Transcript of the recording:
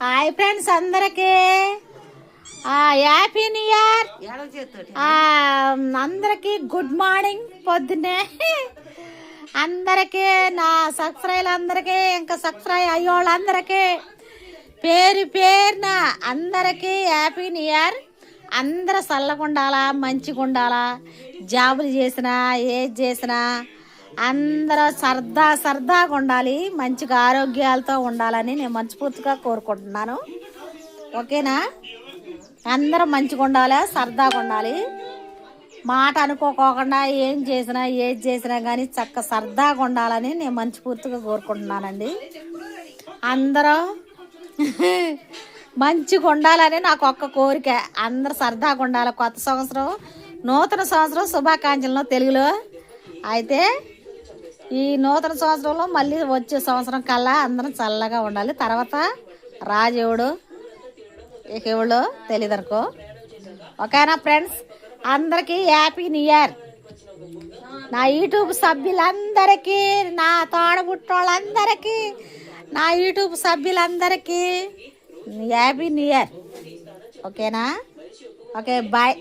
Hi friends అందరికి happy new year. అందరికి good morning. పొద్దున్నే అందరికీ నా సబ్స్క్రైబ్ అందరికీ ఇంకా సబ్స్క్రైబ్ అయ్యోళ్ళందరికీ పేరు పేరున అందరికీ హ్యాపీ న్యూ ఇయర్. అందరూ చల్లగా ఉండాలా, మంచిగా ఉండాలా, జాబులు చేసినా ఏది చేసినా అందరూ సరదాగా ఉండాలి, మంచిగా ఆరోగ్యాలతో ఉండాలని నేను మనస్ఫూర్తిగా కోరుకుంటున్నాను. ఓకేనా? అందరూ మంచిగా ఉండాలి, సరదాగా ఉండాలి, మాట అనుకోకుండా ఏది చేసినా కానీ సరదాగా ఉండాలని నేను మనస్ఫూర్తిగా కోరుకుంటున్నానండి. అందరూ మంచిగా ఉండాలని నాకు ఒక్క కోరిక. అందరూ సరదాగా ఉండాలి. కొత్త సంవత్సరం, నూతన సంవత్సరం శుభాకాంక్షలను తెలుగులో. అయితే ఈ నూతన సంవత్సరంలో మళ్ళీ వచ్చే సంవత్సరం కల్లా అందరం చల్లగా ఉండాలి. తర్వాత రాజెవడు ఇక ఎవడో తెలియదు అనుకో. ఓకేనా ఫ్రెండ్స్? అందరికీ హ్యాపీ న్యూ ఇయర్. నా యూట్యూబ్ సభ్యులందరికీ, నా తోడబుట్టోళ్ళందరికీ, నా యూట్యూబ్ సభ్యులందరికీ హ్యాపీ న్యూ ఇయర్. ఓకేనా? Okay, bye.